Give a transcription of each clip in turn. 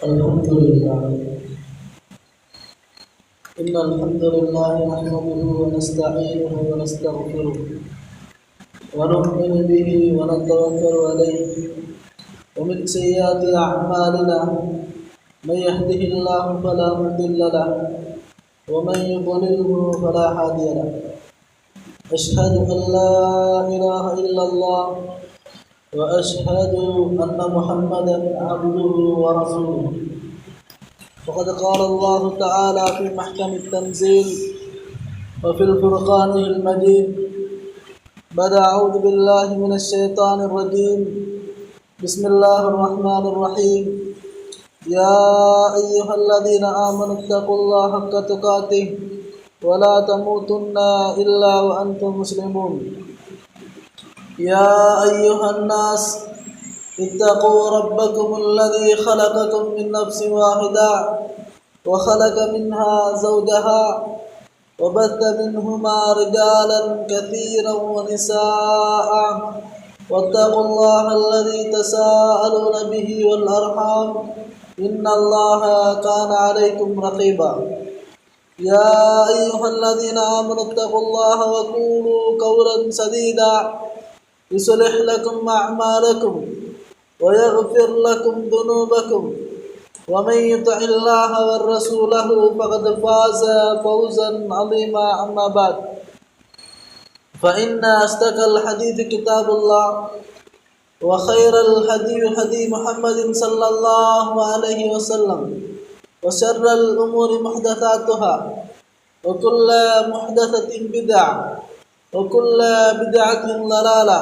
الحمد لله. إن الحمد لله نحمده ونستعينه ونستغفره ونؤمن به ونتوكل عليه. ومن سيئات أعمالنا من يهده الله فلا مضل له ومن يضلله فلا هادي له. أشهد أن لا إله إلا الله وأشهد أن محمدا عبده ورسوله. وقد قال الله تعالى في محكم التنزيل وفي الفرقان المجيد بعد أعوذ بالله من الشيطان الرجيم. بسم الله الرحمن الرحيم. يا أيها الذين آمنوا اتقوا الله حق تقاته ولا تموتن إلا وأنتم مسلمون. يا أيها الناس اتقوا ربكم الذي خلقكم من نفس واحدة وخلق منها زوجها وبث منهما رجالا كثيرا ونساء واتقوا الله الذي تساءلون به والأرحام إن الله كان عليكم رقيبا. يا أيها الذين آمنوا اتقوا الله وقولوا قولا سديدا يصلح لكم أعمالكم ويغفر لكم ذنوبكم ومن يطع الله ورسوله فقد فاز فوزا عظيما. أما بعد فإن أصدق الحديث كتاب الله وخير الهدي هدي محمد صلى الله عليه وسلم وشر الأمور محدثاتها وكل محدثة بدعة وكل بدعة ضلالة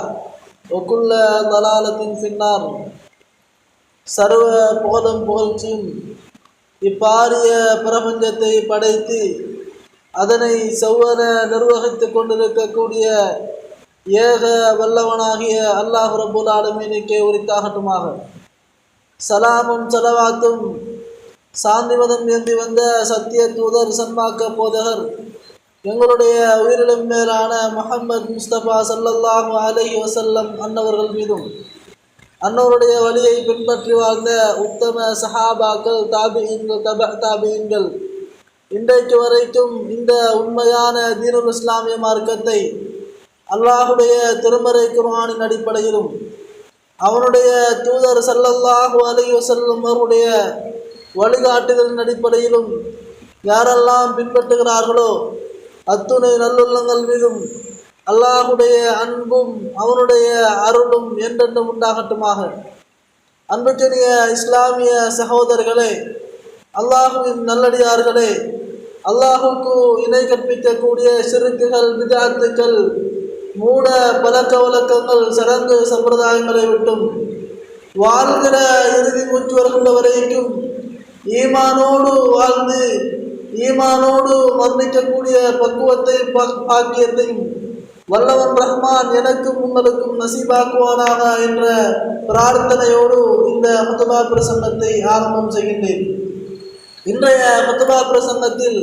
وكل ضلالة في النار. சர்வ புகழும் புகழ்ச்சியும் இப்பாரிய பிரபஞ்சத்தை படைத்து அதனை செவ்வன நிர்வகித்துக் கொண்டிருக்கக்கூடிய ஏக வல்லவனாகிய அல்லாஹ் ரப்புல் ஆலமீனுக்கே உரித்தாகட்டுமாக. சலாமும் சலவாத்தும் சாந்திமதம் ஏந்தி வந்த சத்திய தூதர் சன்மார்க்க போதகர் எங்களுடைய உயிரிலும் மேலான முஹம்மது முஸ்தபா ஸல்லல்லாஹு அலைஹி வஸல்லம் அன்னவர்கள் மீதும் அன்னவருடைய வழியை பின்பற்றி வாழ்ந்த உத்தம சஹாபாக்கள், தாபிஈன்கள், தாபிஈன்கள் இன்றைக்கு வரைக்கும் இந்த உண்மையான தீனுல் இஸ்லாமிய மார்க்கத்தை அல்லாஹுடைய திருமறை குர்ஆனின் அடிப்படையிலும் அவனுடைய தூதர் ஸல்லல்லாஹு அலைஹி வஸல்லம் அவருடைய வழிகாட்டுதலின் அடிப்படையிலும் யாரெல்லாம் பின்பற்றுகிறார்களோ அத்துணை நல்லுள்ளங்கள் மீதும் அல்லாஹுடைய அன்பும் அவனுடைய அருளும் என்றென்றும் உண்டாகட்டுமாக. அன்புக்குரிய இஸ்லாமிய சகோதரர்களே, அல்லாஹுவின் நல்லடியார்களே, அல்லாஹுக்கு இணை கற்பிக்கக்கூடிய சிறுக்குகள், பித்அத்துக்கள், மூட பழக்க வழக்கங்கள், சடங்கு சம்பிரதாயங்களை விட்டும் வாழ்கிற இறுதி மூச்சு வருகின்ற வரைக்கும் ஈமானோடு வாழ்ந்து ஈமானோடு மரணிக்கக்கூடிய பக்குவத்தை பாக்கியத்தையும் வல்லவன் ரஹ்மான் எனக்கும் உங்களுக்கும் நசீபாக்குவானாக என்ற பிரார்த்தனையோடு இந்த ஹுத்பா பிரசங்கத்தை ஆரம்பம் செய்கின்றேன். இன்றைய ஹுத்பா பிரசங்கத்தில்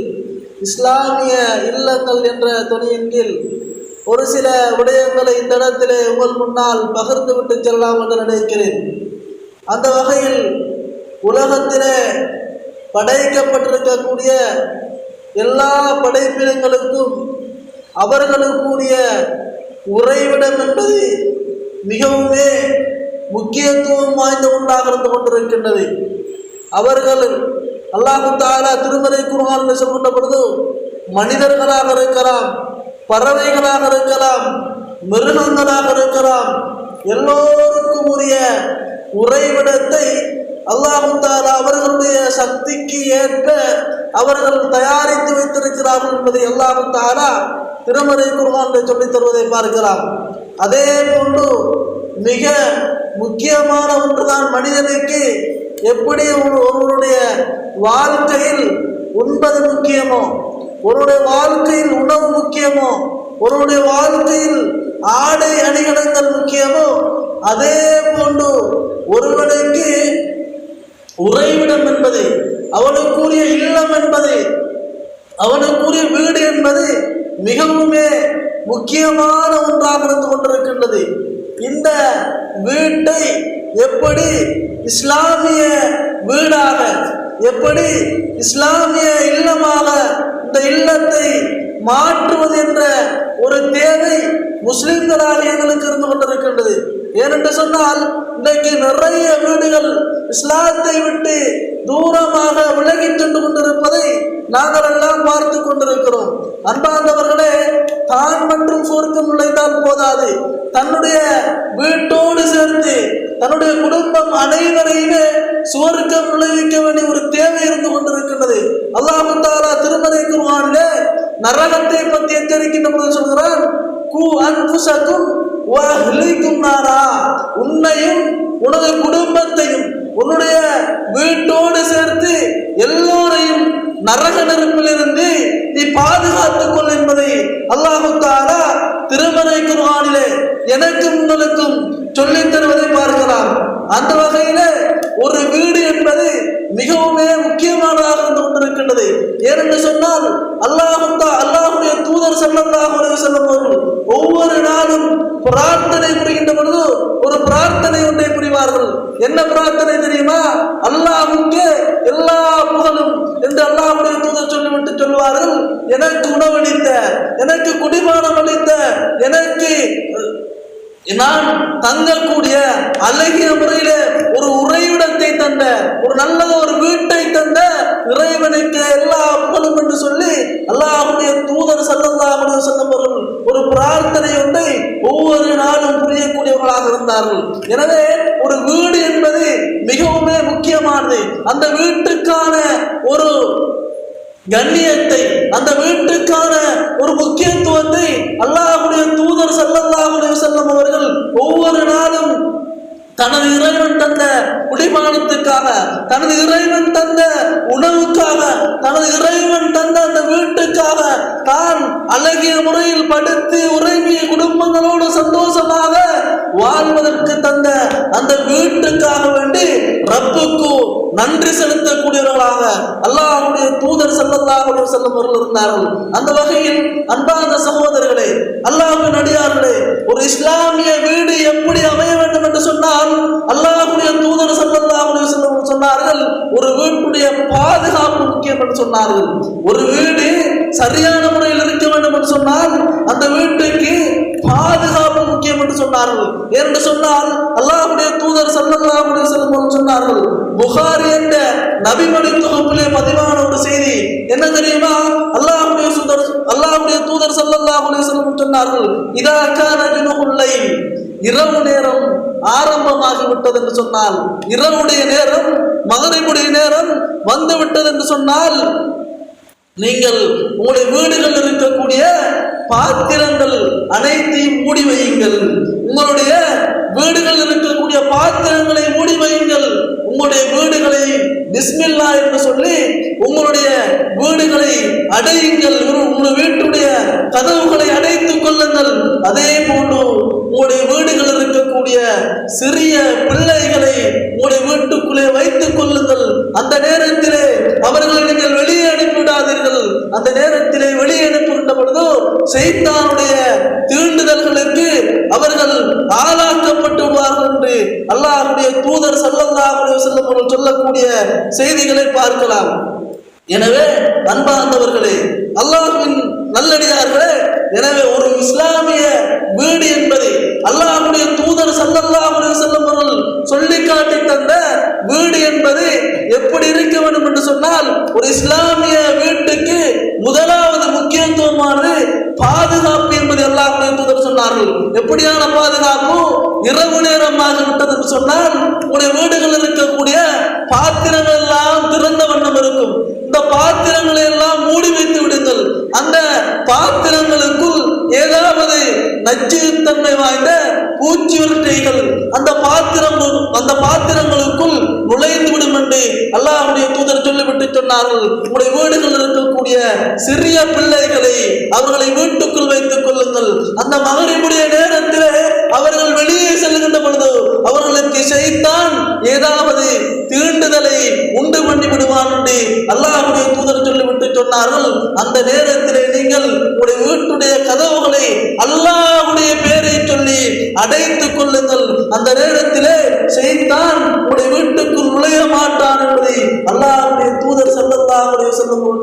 இஸ்லாமிய இல்லங்கள் என்ற துணையின் கீழ் ஒரு சில விடயங்களை இந்த இடத்திலே உங்கள் முன்னால் பகிர்ந்து விட்டு செல்லலாம் என்று நினைக்கிறேன். அந்த வகையில் உலகத்திலே படைக்கப்பட்டிருக்கக்கூடிய எல்லா படைப்பினங்களுக்கும் அவர்களுக்குரிய உறைவிடம் என்பது மிகவுமே முக்கியத்துவம் வாய்ந்த ஒன்றாக இருந்து கொண்டிருக்கின்றது. அவர்கள் அல்லாஹ் தஆலா திருமறை குர்ஆனில் சொல்கின்ற பொழுது மனிதர்களாக இருக்கலாம், பறவைகளாக இருக்கலாம், மிருகங்களாக இருக்கலாம், எல்லோருக்கும் உரிய உறைவிடத்தை அல்லாஹ் தஆலா அவர்களுடைய சக்திக்கு ஏற்ப அவர்கள் தயாரித்து வைத்திருக்கிறார்கள் என்பதை அல்லாஹ் தஆலா திருமறை குர்ஆனில் சொல்லித் தருவதை பார்க்கலாம். அதே போன்று மிக முக்கியமான ஒன்றுதான் மனிதனுக்கு எப்படி ஒருவருடைய வாழ்க்கையில் உண்பது முக்கியமோ, ஒருவருடைய வாழ்க்கையில் உணவு முக்கியமோ, ஒருவருடைய வாழ்க்கையில் ஆடை அணிகலன்கள் முக்கியமோ, அதே போன்று ஒருவனுக்கு உறைவிடம் என்பது, அவனுக்குரிய இல்லம் என்பது, அவனுக்குரிய வீடு என்பது மிகவுமே முக்கியமான ஒன்றாக இருந்து கொண்டிருக்கின்றது. இந்த வீட்டை எப்படி இஸ்லாமிய வீடாக எப்படி இஸ்லாமிய இல்லமாக இந்த இல்லத்தை மாற்றுவது என்ற ஒரு தேவை முஸ்லிம்களாக எங்களுக்கு இருந்து கொண்டிருக்கின்றது. ஏனென்று சொன்னால் இன்றைக்கு நிறைய வீடுகள் இஸ்லாத்தை விட்டு தூரமாக விலகி சென்று கொண்டிருப்பதை நாங்கள் எல்லாம் பார்த்து கொண்டிருக்கிறோம். அன்பார்ந்தவர்களே, தான் மற்றும் சொர்க்கம் நுழைந்தால் போதாது, தன்னுடைய வீட்டோடு சேர்த்து தன்னுடைய குடும்பம் அனைவரையுமே சுவர்க்கம் நுழைவிக்க வேண்டிய ஒரு தேவை இருந்து கொண்டிருக்கின்றது. அல்லாஹ் தஆலா திருமறை குர்ஆனிலே நரகத்தை பற்றி எச்சரிக்கின்ற பொழுது சொல்கிறான், கு அன்ஃபுஸக்கும் வ அஹ்லீக்கும் நாரா, உன்னையும் உனது குடும்பத்தையும் உன்னுடைய வீட்டோடு சேர்த்து எல்லோரையும் நரக நெருப்பிலிருந்து நீ பாதுகாத்துக் கொள் என்பதை அல்லாஹ் தஆலா திருமறை குர்ஆனிலே எனக்கும் உங்களுக்கும் சொல்லித் தருவதை பார்க்கலாம். அந்த வகையில ஒரு வீடு என்பது மிகவுமே முக்கியமானதாக இருந்து கொண்டிருக்கின்றது. ஏனென்று சொன்னால் அல்லாஹ்வுடைய தூதர் ஸல்லல்லாஹு அலைஹி வஸல்லம் அவர்கள் ஒவ்வொரு நாளும் பிரார்த்தனை புரிகின்ற பொழுது ஒரு பிரார்த்தனை ஒன்றை புரிவார்கள். என்ன பிரார்த்தனை தெரியுமா? அல்லாஹ்வுக்கு எல்லா புகழும் என்று அல்லாஹ்வுடைய தூதர் சொல்லிவிட்டு சொல்வார்கள், எனக்கு உணவளித்த, எனக்கு குடிபானம் அளித்த, எனக்கு நான் தங்கக்கூடிய அழகிய முறையில ஒரு உறைவிடத்தை தந்த, ஒரு நல்ல ஒரு வீட்டை தந்த இறைவனுக்கு எல்லா புகழும் என்று சொல்லி அல்லாஹ்வுடைய தூதர் ஸல்லல்லாஹு அலைஹி வஸல்லம் அவர்கள் ஒரு பிரார்த்தனை ஒன்றை ஒவ்வொரு நாளும் புரியக்கூடியவர்களாக இருந்தார்கள். எனவே ஒரு வீடு என்பது மிகவுமே முக்கியமானது. அந்த வீட்டுக்கான ஒரு கண்ணியத்தை, அந்த வீட்டுக்கான ஒரு முக்கியத்துவத்தை அல்லாஹ்வுடைய தூதர் ஸல்லல்லாஹு அலைஹி வஸல்லம் அவர்கள் ஒவ்வொரு நாளும் தனது இறைவன் தந்த குடிபானத்துக்காக, தனது இறைவன் தந்த உணவுக்காக, தனது இறைவன் தந்த அந்த வீட்டுக்காக தான் அழகிய முறையில் படுத்து உறங்கிய குடும்பங்களோடு சந்தோஷமாக வாழ்வதற்கு தந்த அந்த வீட்டுக்காக வேண்டி ரப்புக்கு நன்றி செலுத்தக்கூடியவர்களாக அல்லாஹ்வுடைய தூதர் ஸல்லல்லாஹு அலைஹி வஸல்லம் அவர்கள் இருந்தார்கள். அந்த வகையில் அன்பார்ந்த சகோதரர்களே, அல்லாஹ்வின் அடியார்களே, ஒரு இஸ்லாமிய வீடு எப்படி அமைய வேண்டும் என்று சொன்னால் அல்லாஹ்வுடைய தூதர் ஸல்லல்லாஹு அலைஹி வஸல்லம் சொன்னார்கள், ஒரு வீட்டுடைய பாதுகாப்பு முக்கியம் என்று சொன்னார்கள். ஒரு வீடு சரியான முறையில் இருக்க வேண்டும் என்று சொன்னால் அந்த வீட்டுக்கு பாதுகாப்பு முக்கியம் என்று சொன்னார்கள். என்று சொன்னால் அல்லாஹ்வுடைய தூதர் ஸல்லல்லாஹு அலைஹி வஸல்லம் சொன்னார்கள், புகாரி என்ற நபிமொழி தொகுப்பிலே பதிவான ஒரு செய்தி என்ன தெரியுமா? அல்லாஹ்வுடைய தூதர் ஸல்லல்லாஹு அலைஹி வஸல்லம் சொன்னார்கள், இதா கான ஜுனுல் லைல், இரவு நேரம் ஆரம்பமாகி விட்டது என்று சொன்னால், இரவுடைய நேரம், மகரிபுடைய நேரம் வந்து விட்டது என்று சொன்னால், நீங்கள் உங்களுடைய வீடுகள் இருக்கக்கூடிய பாத்திரங்கள் அனைத்தையும் மூடி வையுங்கள். உங்களுடைய வீடுகள் இருக்கக்கூடிய பாத்திரங்களை மூடி வையுங்கள். உங்களுடைய வீடுகளை பிஸ்மில்லா என்று சொல்லி உங்களுடைய வீடுகளை அடையுங்கள். உங்களுடைய வீட்டுடைய கதவுகளை அடைத்துக் கொள்ளுங்கள். அதே போன்று உங்களுடைய வீடுகளில் இருக்கக்கூடிய சிறிய பிள்ளைகளை உங்களுடைய வீட்டுக்குள்ளே வைத்துக் கொள்ளுங்கள். அந்த நேரத்திலே அவர்களை நீங்கள் வெளியே அனுப்பிவிடாதீர்கள். அந்த நேரத்திலே வெளியே அனுப்புகின்ற பொழுது சைத்தானுடைய தீண்டுதல்களுக்கு அவர்கள் ஆளாக்கப்பட்டு விடுவார்கள் என்று அல்லாஹ்வுடைய தூதர் ஸல்லல்லாஹு அலைஹி வஸல்லம் அவர்கள் சொல்லக்கூடிய செய்திகளை பார்க்கலாம். எனவே அன்பார்ந்தவர்களே, அல்லாஹ்வின் நல்லடியார்களே, எனவே ஒரு இஸ்லாமிய வீடு என்பது அல்லாஹ்வுடைய தூதர் ஸல்லல்லாஹு அலைஹி வஸல்லம் அவர்கள் சொல்லி காட்டி தந்த வீடு என்பது எப்படி இருக்க வேண்டும் என்று சொன்னால், ஒரு இஸ்லாமிய வீட்டுக்கு முதலாவது முக்கியத்துவமானது பாதுகாப்பு என்பது அல்லாஹ்வுடைய தூதர் சொன்னார்கள். எப்படியான பாதுகாப்பு? இரவு நேரமாக விட்டது என்று சொன்னால் உங்களுடைய வீடுகளில் இருக்கக்கூடிய பாத்திரங்கள் எல்லாம் திறந்த வண்ணம் இருக்கும். இந்த பாத்திரங்களை எல்லாம் மூடி வைத்து விடுங்கள். அந்த பாத்திரங்களுக்குள் ஏதாவது நச்சுத்தன்மை வாய்ந்த பூச்சி விரட்டைகள் அந்த பாத்திரங்களுக்குள் நுழைந்து விடும் என்று அல்லாஹ்வுடைய தூதர் சொல்லிவிட்டு சொன்னார்கள். உங்களுடைய வீடுகளில் இருக்கக்கூடிய சிறிய பிள்ளைகளை அவர்களை வீட்டுக்குள் வைத்துக் கொள்ளுங்கள். அந்த மகரிபுடைய நேரத்திலே அவர்கள் வெளியே செல்லுகின்ற பொழுது அவர்களுக்கு ஷைத்தான் ஏதாவது தீண்டுதலை உண்டு பண்ணி விடுவான் என்று அல்லாஹ்வுடைய தூதர் சொல்லிவிட்டு சொன்னார்கள். அந்த நேரத்திலே நீங்கள் உங்களுடைய வீட்டுடைய கதவுகளை அல்லாஹ்வுடைய பெயரை சொல்லி அடைத்துக் கொள்ளுங்கள். அந்த நேரத்திலே ஷைத்தான் உங்களுடைய வீட்டுக்குள் நுழைய மாட்டான் என்பதை அல்லாஹ்வுடைய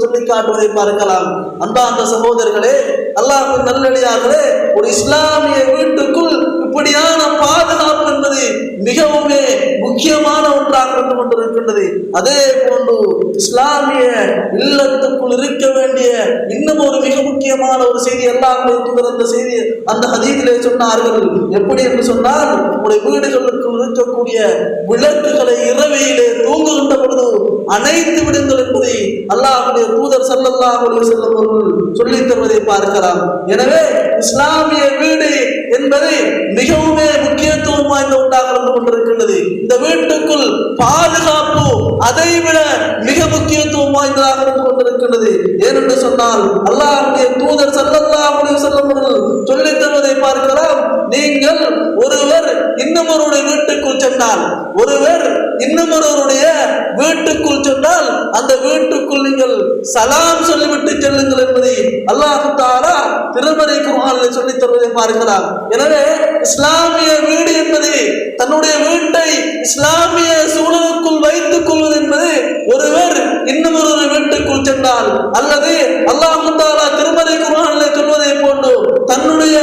சொல்லி காட்டுவதை பார்க்கலாம். அன்பார்ந்த சகோதரர்களே, அல்லாஹ்வின் நல்லடியார்களே, ஒரு இஸ்லாமிய வீட்டுக்குள் இப்படியான பாதுகாப்பு என்பது மிகவும் முக்கியமான ஒன்றாக இருந்து கொண்டிருக்கின்றது. அதே போன்று இஸ்லாமிய இல்லத்துக்குள் இருக்க வேண்டிய இன்னும் ஒரு மிக முக்கியமான ஒரு செய்தி அல்லாஹ்வுடைய அந்த செய்தி அந்த ஹதீஸிலே சொன்னார்கள். எப்படி என்று சொன்னால், உங்களுடைய வீடுகளுக்குள் இருக்கக்கூடிய விளக்குகளை இரவையிலே தூங்குகின்ற பொழுது அணைத்து விடுங்கள் என்பதை அல்லாஹ்வுடைய தூதர் ஸல்லல்லாஹு அலைஹி வஸல்லம் அவர்கள் சொல்லித் தருவதை பார்க்கலாம். எனவே இஸ்லாமிய வீடு என்பது மிகவும் முக்கியத்துவம் வாய்ந்த ஒன்றாக இருந்து கொண்டிருக்கின்றது. இந்த வீட்டுக்குள் பாதுகாப்பு அதைவிட மிக முக்கியத்துவம் வாய்ந்ததாக இருந்து கொண்டிருக்கின்றது. ஏனென்று சொன்னால், அல்லாஹ்வுடைய தூதர் ஸல்லல்லாஹு அலைஹி வஸல்லம் அவர்கள் சொல்லித் தருவதை பார்க்கலாம். நீங்கள் ஒருவர் இன்னொருவருடைய வீட்டுக்குள் சென்றால், ஒருவர் இன்னொருவருடைய வீட்டுக்குள் சென்றால் அந்த வீட்டுக்குள் நீங்கள் சலாம் சொல்லிவிட்டு செல்லுங்கள் என்பதை அல்லாஹ் தஆலா திருமறை குர்ஆனில் சொல்லித் தருவதை பார்க்கலாம். எனவே இஸ்லாமிய வீடு என்பது தன்னுடைய வீட்டை இஸ்லாமிய சூழலுக்குள் வைத்துக் கொள்வது என்பது ஒருவர் இன்னொரு வீட்டுக்குள் சென்றால், அல்லது அல்லாஹ் தஆலா திருமறை குர்ஆனில் சொல்வதை போன்று தன்னுடைய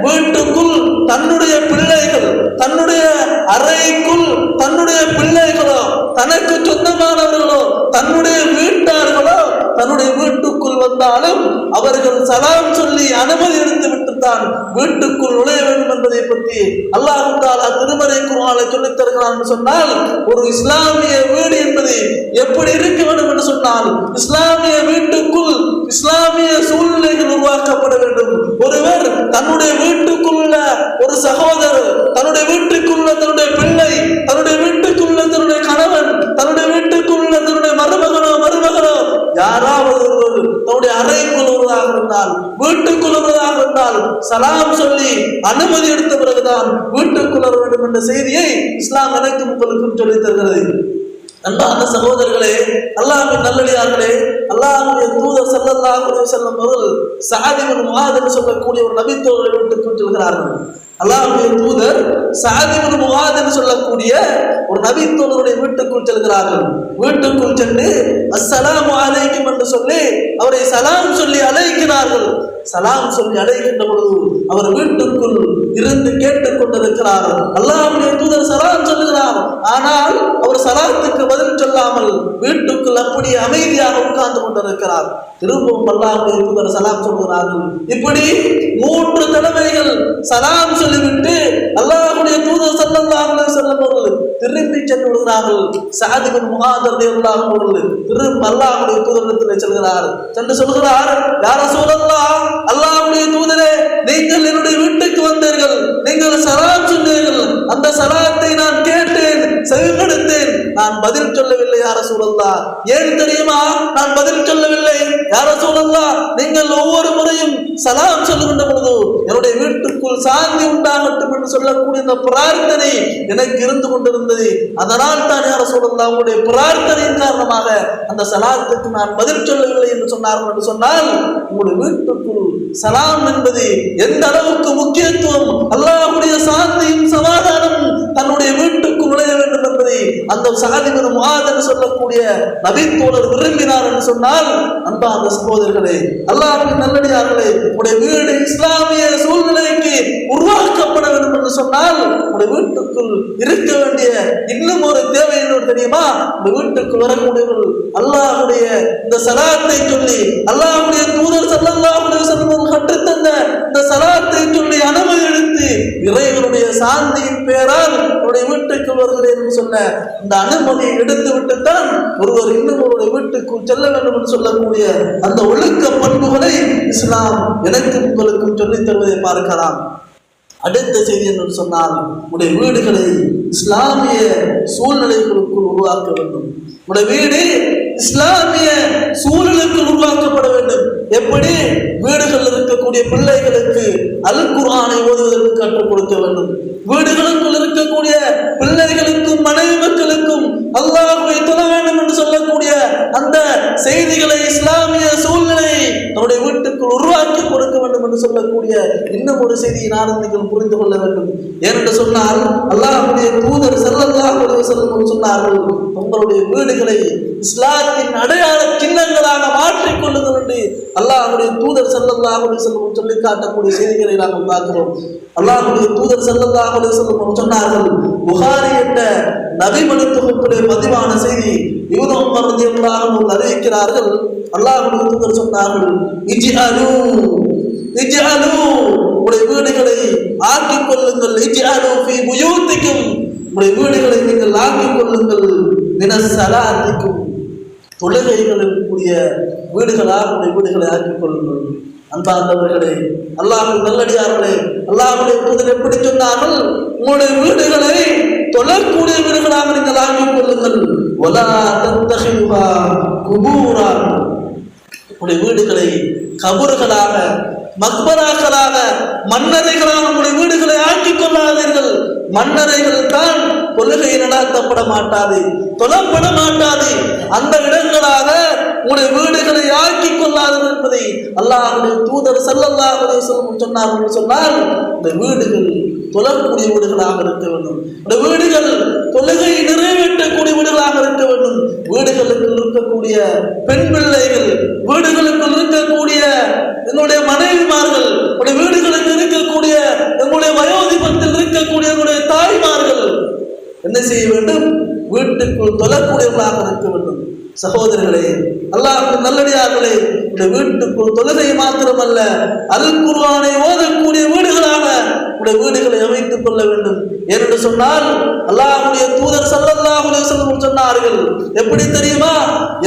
வீட்டுக்குள் தன்னுடைய பிள்ளைகள், தன்னுடைய அறைக்குள் தன்னுடைய பிள்ளைகளோ, தனக்கு சொந்தமானவர்களோ, தன்னுடைய வீட்டார்களோ தன்னுடைய வீட்டுக்குள் வந்தாலும் அவர்கள் சலாம் சொல்லி அனுமதி எடுத்து விட்டுத்தான் வீட்டுக்குள் நுழைய வேண்டும் என்பதை பற்றி அல்லாஹ் தஆலா திருமறை குர்ஆனில் சொல்லித் தருகிறான் என்று சொன்னால், ஒரு இஸ்லாமிய வீடு என்பது எப்படி இருக்க வேண்டும் என்று சொன்னால், இஸ்லாமிய வீட்டுக்குள் இஸ்லாமிய சூழ்நிலைகள் உருவாக்கப்பட வேண்டும். ஒருவர் தன்னுடைய வீட்டுக்குள்ள ஒரு சகோதரர், தன்னுடைய வீட்டுக்குள்ள தன்னுடைய பிள்ளை, தன்னுடைய வீட்டுக்குள்ள தன்னுடைய கணவன், தன்னுடைய வீட்டுக்குள்ள தன்னுடைய மருமகனோ யாராவது ஒருவர் தன்னுடைய அறைக்குள் வருவதாக இருந்தால், வீட்டுக்குள் வருவதாக இருந்தால் சலாம் சொல்லி அனுமதி எடுத்த பிறகுதான் வீட்டுக்குள் வர வேண்டும் என்ற செய்தியை இஸ்லாம் எனக்கும் உங்களுக்கும் சொல்லித் தருகிறது. அன்பான சகோதரர்களே, அல்லாஹ்வின் நல்லடியார்களே, அல்லாஹ்வுடைய தூதர் ஸல்லல்லாஹு அலைஹி வஸல்லம் அவர்கள் சஅத் இப்னு முஆத் என்று சொல்லக்கூடிய ஒரு நபித்தோழரை வீட்டுக்குள் செல்கிறார்கள். அல்லாஹ்வுடைய தூதர் சஅத் இப்னு முஆத் என்று சொல்லக்கூடிய ஒரு நபித்தோழருடைய வீட்டுக்குள் செல்கிறார்கள். வீட்டுக்குள் சென்று அஸ்ஸலாமு அலைக்கும் என்று சொல்லி அவரை சலாம் சொல்லி அழைக்கிறார்கள். சலாம் சொல்லி அழைக்கின்ற பொழுது அவர் வீட்டுக்குள் இருந்து கேட்டுக் கொண்டிருக்கிறார். அல்லாஹ்வுடைய தூதர் சலாம் சொல்லுகிறார். ஆனால் அவர் சலாத்துக்கு பதில் சொல்லாமல் வீட்டுக்குள் அப்படியே அமைதியாக உட்கார்ந்து கொண்டிருக்கிறார். திரும்பவும் அல்லாஹ்வுடைய தூதர் சலாம் சொல்கிறார்கள். இப்படி 3 தடவைகள் சலாம் சொல்லிவிட்டு அல்லாஹ்வுடைய தூதர் ஸல்லல்லாஹு அலைஹி வஸல்லம் அவர்கள் திரும்பி சென்று விடுகிறார்கள். சஅத் இப்னு முஆத் ரலியல்லாஹு அன்ஹு அவர்கள் திரும்ப அல்லாஹ்வுடைய தூதரிடத்தில் செல்கிறார். சென்று சொல்கிறார், யா ரசூலல்லாஹ், அல்லாஹ்வுடைய தூதரே, நீங்கள் என்னுடைய வீட்டுக்கு வந்தீர்கள், நீங்கள் சலாம் சொன்னீர்கள், அந்த சலாத்தை நான் கேட்டேன், செவிமடுத்தேன், நான் பதில் சொல்லவில்லை யா ரசூலல்லாஹ். ஏன் தெரியுமா நான் பதில் சொல்லவில்லை? யா ரசூலல்லாஹ், நீங்கள் ஒவ்வொரு முறையும் சலாம் சொல்லுகின்ற பொழுது என்னுடைய வீட்டுக்குள் சாந்தி உண்டாகட்டும் என்று சொல்லக்கூடிய இந்த பிரார்த்தனை எனக்கு இருந்து கொண்டிருந்தது. அதனால் தான் யா ரசூலல்லாஹ், உங்களுடைய பிரார்த்தனையின் காரணமாக அந்த சலாத்துக்கு நான் பதில் சொல்லவில்லை என்று சொன்னார்கள். என்று சொன்னால், உங்களுடைய வீட்டுக்குள் சலாம் என்பது எந்த அளவுக்கு முக்கியத்துவம், அல்லாஹ்வுடைய சாந்தியும் சமாதானம் தன்னுடைய வீட்டுக்குள் நுழைய வேண்டும் என்பதை அந்த சஅத் இப்னு முஆத் என்று சொல்லக்கூடிய நபித்தோழர் விரும்பினார் என்று சொன்னால், அன்பார்ந்த சகோதரர்களே, அல்லாஹ்வின் நல்லடியார்களே, உடைய வீடு இஸ்லாமிய சூழ்நிலைக்கு உருவாக்கப்பட வேண்டும் என்று சொன்னால் உடைய வீட்டுக்குள் இருக்க வேண்டிய இன்னும் ஒரு தேவை என்ன தெரியுமா? உடைய வீட்டுக்குள் வரக்கூடியவர்கள் அல்லாஹ்வுடைய இந்த சலாத்தை சொல்லி, அல்லாஹ்வுடைய தூதர் ஸல்லல்லாஹு அலைஹி வஸல்லம் கற்றுத்தந்த இந்த சலாத்தை சொல்லி அனுமதி எடுத்து இறைவனுடைய சாந்தியின் பெயரால் உடைய வீட்டுக்கு வருகிறேன் என்று சொன்ன இந்த அனுமதியை எடுத்து விட்டுத்தான் ஒருவர் இன்னொருவருடைய வீட்டுக்குள் செல்ல வேண்டும் என்று சொல்லக்கூடிய அந்த ஒழுக்க பண்புகளை இஸ்லாம் எனக்கும் உங்களுக்கும் சொல்லித் தருவதை பார்க்கலாம். அடுத்த செய்தி என்று சொன்னால், உடைய வீடுகளை இஸ்லாமிய சூழ்நிலைகளுக்குள் உருவாக்க வேண்டும். உடைய வீடு இஸ்லாமிய சூழலுக்குள் உருவாக்கப்பட வேண்டும். எப்படி? வீடுகளில் இருக்கக்கூடிய பிள்ளைகளுக்கு அல் குர்ஆனை ஓதுவதற்கு கற்றுக் கொடுக்க வேண்டும். வீடுகளுக்குள் இருக்கக்கூடிய பிள்ளைகளுக்கும் மனைவி மக்களுக்கும் அல்லாஹ்வை தொழ வேண்டும் என்று சொல்லக்கூடிய அந்த செய்திகளை, இஸ்லாமிய சூழ்நிலையை நம்முடைய வீட்டுக்குள் உருவாக்கி கொடுக்க வேண்டும் என்று சொல்லக்கூடிய இன்னும் ஒரு செய்தியை நான் நீங்கள் புரிந்து கொள்ள வேண்டும். ஏனென்று சொன்னால் அல்லாஹ்வுடைய தூதர் ஸல்லல்லாஹு அலைஹி வஸல்லம் சொன்னார்கள், உங்களுடைய வீடுகளை இஸ்லாத்தின் அடையாள சின்னங்களாக மாற்றிக் கொள்ளுங்கள் என்று அல்லாஹ்வுடைய தூதர் ஸல்லல்லாஹு அலைஹி வஸல்லம் சொல்லி காட்டக்கூடிய செய்திகளை நாங்கள் பார்க்கிறோம். அல்லாஹ்வுடைய தூதர் ஸல்லல்லாஹு அலைஹி வஸல்லம் சொன்னார்கள், புகாரி என்ற நபிமொழி தொகுப்பிலே பதிவான செய்தி இப்னு உமர் ரலியல்லாஹு அன்ஹு அறிவிக்கிறார்கள். அல்லாஹ்வுடைய தூதர் சொன்னார்கள், இஜ்அலூ உங்களுடைய வீடுகளை ஆக்கிக் கொள்ளுங்கள், இஜ்அலூ ஃபீ புயூத்திக்கும் உங்களுடைய வீடுகளை நீங்கள் ஆக்கிக் கொள்ளுங்கள், மினஸ் ஸலாத்திக்கும் தொழுகைகளில் கூடிய வீடுகளாக உங்களுடைய வீடுகளை ஆக்கிக் கொள்ளுங்கள். அன்பார்ந்தவர்களே, அல்லாஹ்வின் நல்லடியார்களே, அல்லாஹ்வுடைய தூதர் எப்படி சொன்னார்கள், உங்களுடைய வீடுகளை தொழக்கூடிய வீடுகளாக நீங்கள் ஆக்கிக் கொள்ளுங்கள். வலா தத்தஹிதுஹா குபூரா உங்களுடைய வீடுகளை கபர்களாக, மக்பராக்களாக, மன்னரைகளாக உங்களுடைய வீடுகளை ஆக்கிக் கொள்ளாதீர்கள். மன்னரைகள் தான் தொழுகை நடாத்தப்பட மாட்டாது, தொழப்பட மாட்டாது. அந்த இடங்களாக உங்களுடைய வீடுகளை ஆக்கிக் கொள்ளாதீர்கள் என்பதை அல்லாஹ்வுடைய தூதர் ஸல்லல்லாஹு அலைஹி வஸல்லம் சொன்னார்கள். சொன்னால் இந்த வீடுகள் தொழக்கூடிய வீடுகளாக இருக்க வேண்டும், இந்த வீடுகள் தொழுகை நிறைவேற்றக்கூடிய வீடுகளாக இருக்க வேண்டும். வீடுகளுக்குள் இருக்கக்கூடிய பெண் பிள்ளைகள், வீடுகளுக்குள் இருக்கக்கூடிய எங்களுடைய மனைவிமார்கள், வீடுகளுக்கு இருக்கக்கூடிய எங்களுடைய வயோதிபத்தில் இருக்கக்கூடிய எங்களுடைய தாய்மார்கள் என்ன செய்ய வேண்டும்? வீட்டுக்குள் தொழக்கூடியவர்களாக இருக்க வேண்டும். சகோதரர்களே, அல்லாஹ்வின் நல்லடியார்களே, இந்த வீட்டுக்குள் தொழுகை மாத்திரமல்ல, அல் குர்ஆனை ஓதக்கூடிய வீடுகளாக உடைய வீடுகளை அமைத்துக் கொள்ள வேண்டும். என்று சொன்னால் அல்லாஹ்வுடைய தூதர் ஸல்லல்லாஹு அலைஹி வஸல்லம் சொன்னார்கள், எப்படி தெரியுமா?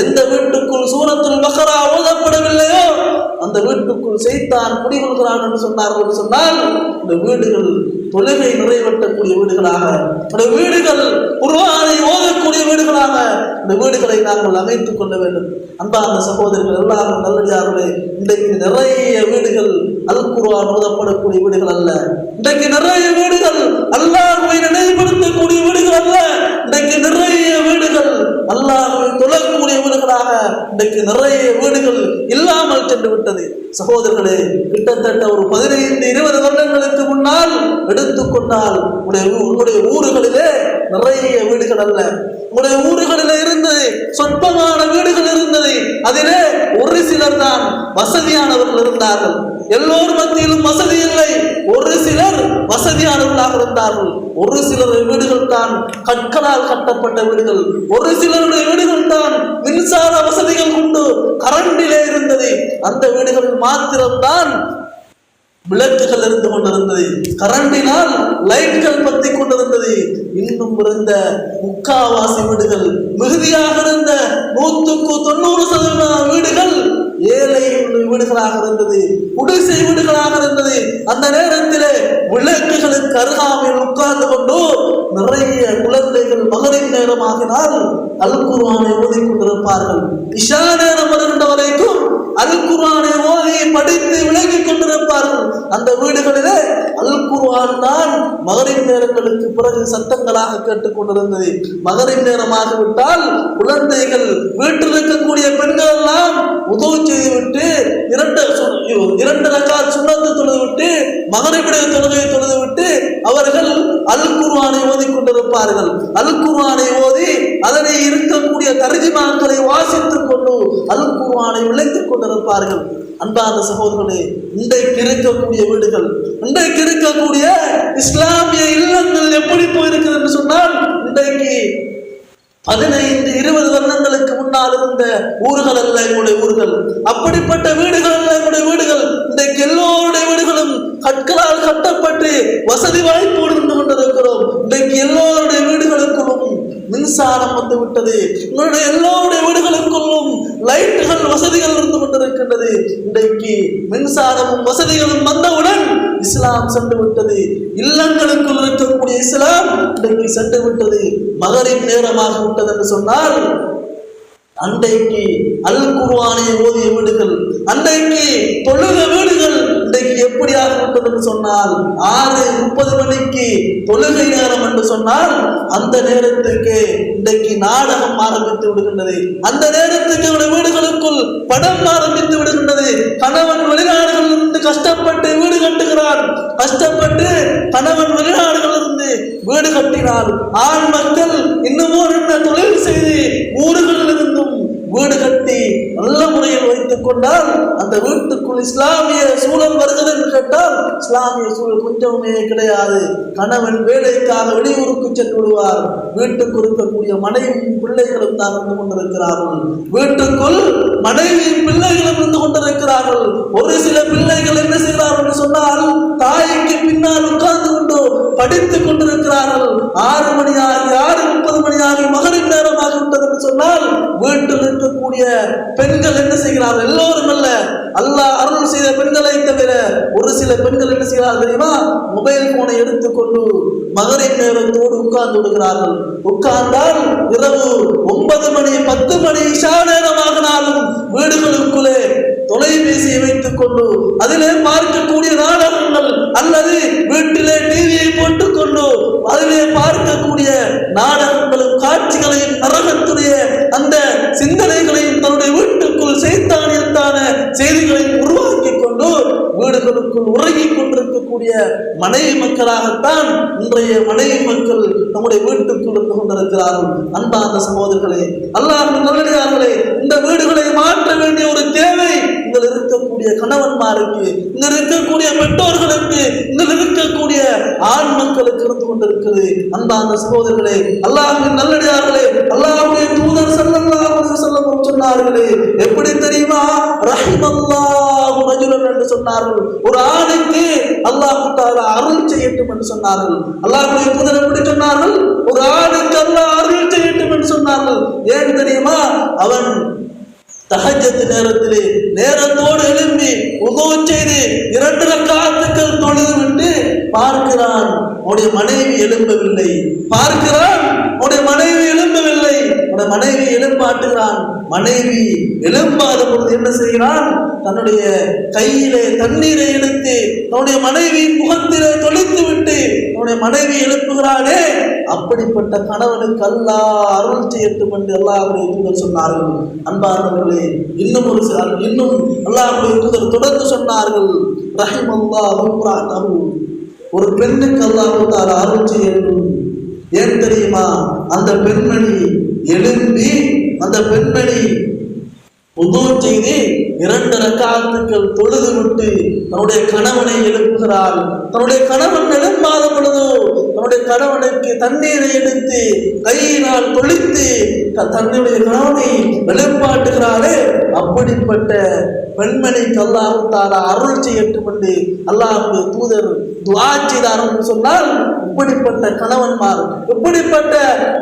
எந்த வீட்டுக்குள் சூரத்துல் பக்ரா ஓதப்படவில்லையோ அந்த வீட்டுக்குள் சைத்தான் குடிகொள்கிறான் என்று சொன்னார்கள். சொன்னால் இந்த வீடுகள் தொழுகை நிறைவேற்றக்கூடிய வீடுகளாக, இந்த வீடுகள் குர்ஆனை ஓதக்கூடிய வீடுகளாக இந்த வீடுகளை நாங்கள் அமைத்துக் கொள்ள வேண்டும். அன்பார்ந்த சகோதரர்கள், எல்லாரும் நல்லடியார்களே, இன்றைக்கு நிறைய வீடுகள் அல் குர்ஆன் ஓதப்படக்கூடிய வீடுகள் அல்ல. இன்றைக்கு நிறைய வீடுகள் அல்லாஹ்வை நினைவுபடுத்தக்கூடிய வீடுகள் அல்ல. இன்றைக்கு நிறைய வீடுகள் அல்லாஹ்வை தொழக்கூடிய வீடுகளாக இன்றைக்கு நிறைய வீடுகள் இல்லாமல் சென்று விட்டது. சகோதரர்களே, கிட்டத்தட்ட ஒரு 15-20 வருடங்களுக்கு முன்னால் எடுத்துக்கொண்டால் உங்களுடைய ஊர்களிலே நிறைய வீடுகள் அல்ல, உங்களுடைய ஊர்களிலே இருந்தது சொற்பமான வீடுகள் இருந்தது. அதிலே ஒரு சிலர் தான் வசதியானவர்கள் இருந்தார்கள். எல்லோரும் மத்தியிலும் வசதி இல்லை, ஒரு சிலர் வசதியானவர்களாக இருந்தார்கள். ஒரு சிலர் வீடுகள் தான் கற்களால் கட்டப்பட்ட வீடுகள், ஒரு சிலருடைய வீடுகள் தான் மின்சார வசதிகள் கொண்டு கரண்டிலே இருந்தது. அந்த வீடுகளில் மாத்திரம்தான் விளக்குகள் இருந்து கொண்டிருந்தது, கரண்டினால் லைட்கள் பத்தி கொண்டிருந்தது. இன்னும் இருந்த முக்காவாசி வீடுகள், மிகுதியாக இருந்த 100% வீடுகள் ஏழை வீடுகளாக இருந்தது, குடிசை வீடுகளாக இருந்தது. அந்த நேரத்திலே விளக்குகளுக்கு அருகாமையில் உட்கார்ந்து கொண்டு நிறைய குழந்தைகள் மகரின் நேரமாகினால் அல் குர்ஆனை ஓதிக் கொண்டிருப்பார்கள். இஷா நேரம் வருகின்ற வரைக்கும் அல் குர்ஆனை ஓதி படித்து விளங்கிக் கொண்டிருப்பார்கள். அந்த வீடுகளிலே அல் குர்ஆன் தான் மகரின் நேரங்களுக்கு பிறகு சத்தங்களாக கேட்டுக் கொண்டிருந்தது. மகரின் நேரமாகிவிட்டால் குழந்தைகள், வீட்டில் இருக்கக்கூடிய பெண்கள் எல்லாம் உதவு செய்துவிட்டு 2 ரக்காத் சுன்னத்து தொழுதுவிட்டு மகரிபுடைய தொழுகையை தொழுதுவிட்டு அவர்கள் அல் குர்ஆனை ஓதிக் கொண்டிருப்பார்கள். அல் குர்ஆனை ஓதி அதனை இருக்கக்கூடிய தர்ஜிமாக்களை வாசித்துக் கொண்டு அல் குர்ஆனை விளங்கிக் கொண்டிருப்பார்கள். அன்பார்ந்த சகோதரர்களே, இன்றைக்கு இருக்கக்கூடிய வீடுகள், இன்றைக்கு இருக்கக்கூடிய இஸ்லாமிய இல்லங்கள் எப்படி போயிருக்கிறது என்று சொன்னால், இன்றைக்கு 15-20 வருடங்களுக்கு முன்னால் இருந்த ஊர்கள் அல்ல எங்களுடைய ஊர்கள், அப்படிப்பட்ட வீடுகள் அல்ல எங்களுடைய வீடுகள். இன்றைக்கு எல்லோருடைய வீடுகளும் கற்களால் கட்டப்பட்டு வசதி வாய்ப்போடு இருந்து கொண்டிருக்கிறோம். இன்றைக்கு எல்லோருடைய வீடுகளுக்குள்ளும் மின்சாரம் வந்து விட்டது, உங்களுடைய எல்லோருடைய வீடுகளுக்குள்ளும் லைட்டுகள் வசதிகள் இருந்து கொண்டிருக்கின்றது. இன்றைக்கு மின்சாரமும் வசதிகளும் வந்தவுடன் இஸ்லாம் சென்று விட்டது, இல்லங்களுக்குள் இருக்கக்கூடிய இஸ்லாம் இன்றைக்கு சென்று விட்டது. மகரின் நேரமாக விட்டது என்று சொன்னால் அன்றைக்கு அல் குர்ஆனை ஓதிய வீடுகள், அன்றைக்கு தொழுக வீடுகள் இன்றைக்கு எப்படியாக விட்டது என்று சொன்னால் 6:30 மணிக்கு தொழுகை நேரம் என்று சொன்னால் அந்த நேரத்துக்கு இன்றைக்கு நாடகம் ஆரம்பித்து விடுகின்றது. அந்த நேரத்துக்கு வீடுகளுக்குள் படம் ஆரம்பித்து விடுகின்றது. கணவன் வெளிநாடுகளில் இருந்து கஷ்டப்பட்டு வீடு கட்டுகிறான், கஷ்டப்பட்டு கணவன் வெளிநாடுகளிலிருந்து வீடு கட்டினார். ஆண் மக்கள் இன்னமும் என்ன தொழில் செய்து ஊர்களில் இருந்தும் வீடு கட்டி நல்ல முறையில் வைத்துக் கொண்டால் அந்த வீட்டுக்குள் இஸ்லாமிய சூழல் வருகிறது என்று கேட்டால் இஸ்லாமிய சூழல் கொஞ்சமே கிடையாது. கணவன் வேலைக்காக வெளியூருக்கு சென்று விடுவார், வீட்டுக்கு இருக்கக்கூடிய மனைவியும் பிள்ளைகளும் தான் இருந்து கொண்டிருக்கிறார்கள். வீட்டுக்குள் மனைவியும் பிள்ளைகளும் இருந்து கொண்டிருக்கிறார்கள். ஒரு சில பிள்ளைகள் என்ன செய்கிறார்கள் என்று சொன்னால் தாய்க்கு பின்னால் உட்கார்ந்து கொண்டு படித்துக் கொண்டிருக்கிறார்கள். 6 மணி ஆகி 6:30 மணி ஆகி மகரிப் நேரமாக விட்டது என்று சொன்னால் வீட்டில் இருக்கக்கூடிய பெண்கள் என்ன செய்கிறார்கள்? எல்லோரும் அல்ல, அல்லாஹ் அருள் செய்த பெண்களை தவிர ஒரு சில பெண்கள் என்ன செய்கிறார்கள் தெரியுமா? மொபைல் போனை எடுத்துக்கொண்டு மகரிப் நேரத்தோடு உட்கார்ந்து விடுகிறார்கள். உட்கார்ந்தால் இரவு 9 மணி 10 மணி இஷா நேரமாகினாலும் வீடுகளுக்குள்ளே தொலைபேசியை வைத்துக் கொண்டு அதிலே பார்க்கக்கூடிய நாடகங்கள் அல்லது வீட்டிலே டிவியை போட்டுக் கொண்டு அதிலே பார்க்கக்கூடிய நாடகங்களும் காட்சிகளையும் நரகத்துடைய அந்த சிந்தனைகளையும் தன்னுடைய வீட்டுக்குள் சைத்தானியத்தான செய்திகளையும் உருவாக்கி கொண்டு வீடுகளுக்குள் உறங்கிக் கொண்டிருக்கக்கூடிய மனைவி மக்களாகத்தான் இன்றைய மனைவி மக்கள் நம்முடைய வீட்டுக்குள் இருந்து கொண்டிருக்கிறார்கள். அன்பார்ந்த சகோதரர்களே, அல்லாஹ்வின் நல்லடியார்களே, இந்த வீடுகளை மாற்ற வேண்டிய ஒரு தேவை இதில் இருக்கக்கூடிய கணவன்மாருக்கு, இங்க இருக்கக்கூடிய பெற்றோர்களுக்கு, இங்க இருக்கக்கூடிய ஆண் மக்களுக்கு இருந்து கொண்டிருக்கிறது. அன்பார்ந்த சகோதரர்களே, அல்லாஹ்வின் நல்லடியார்களே, அல்லாஹ்வுடைய தூதர் ஸல்லல்லாஹு அலைஹி வஸல்லம் சொன்னார்களே, எப்படி தெரியுமா? ரஹிமல்லாஹு ரஜுலன் என்று சொன்னார்கள். ஒரு ஆணுக்கு அல்லாஹ் தஆலா அருள் செய்யட்டும் என்று சொன்னார்கள். அல்லாஹ்வுடைய தூதர் எப்படி சொன்னார்கள்? ஒரு ஆணுக்கு அல்லாஹ் அருள் செய்யட்டும் என்று சொன்னார்கள். ஏன் தெரியுமா? அவன் தஹஜ்ஜத் நேரத்திலே நேரத்தோடு எழும்பி உது செய்து 2 ரக்காத்துக்கள் தொழுதுவிட்டு பார்க்கிறான், உடைய மனைவி எழும்பவில்லை. பார்க்கிறான், உடைய மனைவி எழும்பவில்லை. உடைய மனைவி எழுப்பாட்டுகிறான். மனைவி எழும்பாத பொழுது என்ன செய்கிறான்? தன்னுடைய கையிலே தண்ணீரை எடுத்து தன்னுடைய மனைவியின் முகத்திலே தொளித்து விட்டு தன்னுடைய மனைவி எழுப்புகிறானே, அப்படிப்பட்ட கணவனுக்கு அல்லாஹ் அருள் செய்யட்டும் என்று அல்லாஹ்வுடைய தூதர் சொன்னார்கள். அன்பார்ந்தவர்களே, இன்னும் அல்லாஹ்வுடைய தூதர் தொடர்ந்து சொன்னார்கள், ரஹிமல்லாஹு இம்ராஅத்தஹு, ஒரு பெண்ணுக்கு அல்லாஹ் தஆலா அருள் செய்யட்டும். ஏன் தெரியுமா? அந்த பெண்மணி எழும்பி அந்த பெண்மணி உது செய்து 2 ரக்காத்துக்கள் தொழுது விட்டு தன்னுடைய கணவனை எழுப்புகிறாள். தன்னுடைய கணவன் எழும்பாத பொழுது தன்னுடைய கணவனுக்கு தண்ணீரை எடுத்து கையினால் தொளித்து தன்னுடைய கணவனை எழுப்பாட்டுகிறாளே, அப்படிப்பட்ட பெண்மணிக்கு அல்லாஹ் தஆலா அருள் செய்யட்டும் என்று அல்லாஹ்வுடைய தூதர் துஆ செய்தார் என்று சொன்னால், இப்படிப்பட்ட கணவன்மார், இப்படிப்பட்ட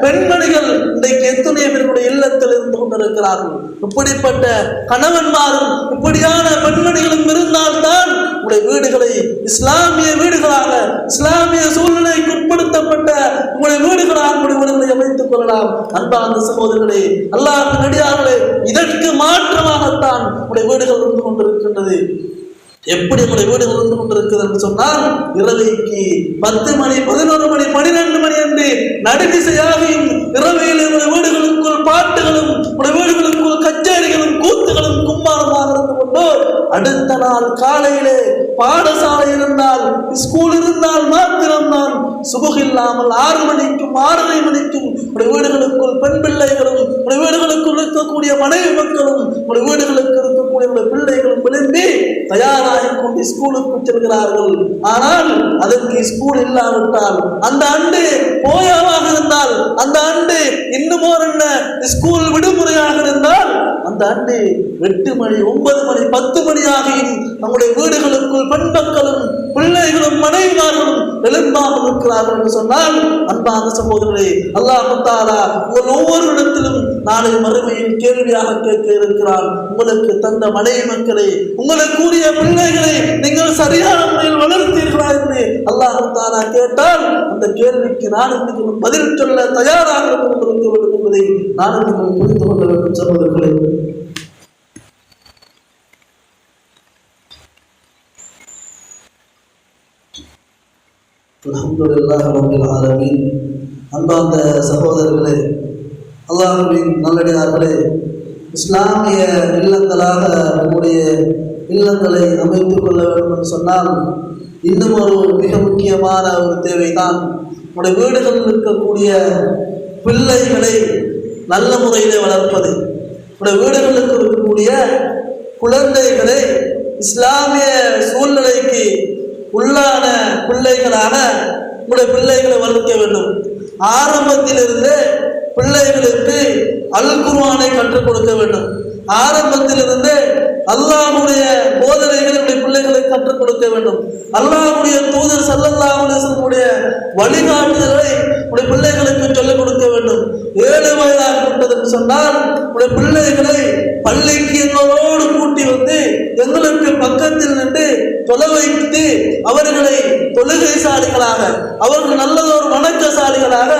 பெண்மணிகள் இன்றைக்கு எத்தனை பேருடைய இல்லத்தில் இருந்து கொண்டிருக்கிறார்கள். இப்படிப்பட்ட கணவன்மாரும் இப்படியான பெண்மணிகளும் இருந்தால்தான் உங்களுடைய வீடுகளை இஸ்லாமிய வீடுகளாக, இஸ்லாமிய சூழ்நிலைக்கு உட்படுத்தப்பட்ட உங்களுடைய வீடுகளாக உங்களுடைய வீடுகளை அமைத்துக் கொள்ளலாம். அன்பார்ந்த சகோதரர்களே, அல்லாஹ்வின் அடியார்களே, இதற்கு மாற்றமாகத்தான் உங்களுடைய வீடுகள் இருந்து கொண்டிருக்கின்றது. எப்படி உங்களுடைய வீடுகள் இருந்து கொண்டிருக்கிறது என்று சொன்னால், இரவைக்கு 10 மணி 11 மணி 12 மணி என்று நடுநிசையாகியும் இரவையில் உங்களுடைய வீடுகளுக்குள் பாட்டுகளும் உங்களுடைய வீடுகளுக்குள் கச்சேரிகளும் கூத்துகளும் கும்மாரமாக இருந்து கொண்டு அடுத்த நாள் காலையிலே பாடசாலை இருந்தால், ஸ்கூல் இருந்தால் மாத்திரம்தான் சுபஹ் இல்லாமல் 6 மணிக்கும் 6:30 மணிக்கும் உங்களுடைய வீடுகளுக்குள் பெண் பிள்ளைகளும் உங்களுடைய வீடுகளுக்குள் இருக்கக்கூடிய மனைவி மக்களும் உங்களுடைய வீடுகளுக்கு இருக்கக்கூடிய பிள்ளைகளும் விளம்பி தயாராகி கொண்டு ஸ்கூலுக்கு செல்கிறார்கள். ஆனால் அதற்கு ஸ்கூல் இல்லாவிட்டால், அந்த ஆண்டு போயாவாக இருந்தால், அந்த ஆண்டு இன்னும் என்ன ஸ்கூல் விடுமுறையாக இருந்தால், அந்த ஆண்டு 8 மணி 9 மணி 10 மணி ஆகியும் நம்முடைய வீடுகளுக்குள் பெண் மக்களும் பிள்ளைகளும் மனைவிமார்களும் எழும்பாமல் இருக்கிறார்கள் என்று சொன்னால், அன்பான சகோதரர்களே, அல்லாஹ் தஆலா உங்கள் ஒவ்வொரு இடத்திலும் நாளை மறுமையில் கேள்வியாக கேட்க இருக்கிறான். உங்களுக்கு தந்த மனைவி மக்களை, உங்களுக்கு கூறிய பிள்ளைகளை நீங்கள் சரியான முறையில் வளர்த்தீர்களா என்று அல்லாஹ் தஆலா கேட்டால், அந்த கேள்விக்கு நான் நீங்கள் பதில் சொல்ல தயாராக இருக்க வேண்டும் என்பதை நான் நீங்கள் புரிந்து கொள்ள வேண்டும் சகோதரர்களே. அல்ஹம்துலில்லாஹி ரப்பில் ஆலமீன். அன்பார்ந்த சகோதரர்களே, அல்லாஹ்வின் நல்லடியார்களே, இஸ்லாமிய இல்லங்களாக நம்முடைய இல்லங்களை அமைத்துக் கொள்ள வேண்டும் என்று சொன்னால் இன்னும் ஒரு மிக முக்கியமான ஒரு தேவைதான் நம்முடைய வீடுகளில் இருக்கக்கூடிய பிள்ளைகளை நல்ல முறையிலே வளர்ப்பது. நம்முடைய வீடுகளுக்கு இருக்கக்கூடிய குழந்தைகளை இஸ்லாமிய சூழ்நிலைக்கு உள்ளான பிள்ளைகளாக நம்முடைய பிள்ளைகளை வளர்க்க வேண்டும். ஆரம்பத்திலிருந்து பிள்ளைகளுக்கு அல் குர்ஆனை கற்றுக் கொடுக்க வேண்டும். ஆரம்பத்திலிருந்து அல்லாஹ்வுடைய போதனைகளை பிள்ளைகளை கற்றுக் கொடுக்க வேண்டும். அல்லாஹ்வுடைய தூதர் ஸல்லல்லாஹு அலைஹி வஸல்லம் வழிகாட்டுதலை உடைய பிள்ளைகளுக்கு சொல்லிக் கொடுக்க வேண்டும். 7 வயதாகிவிட்டது என்று சொன்னால் உடைய பிள்ளைகளை பள்ளிக்கு எங்களோடு கூட்டி வந்து எங்களுக்கு பக்கத்தில் நின்று தொலை வைத்து அவர்களை தொழுகைசாலிகளாக, அவர்கள் நல்லதொரு வணக்கசாலிகளாக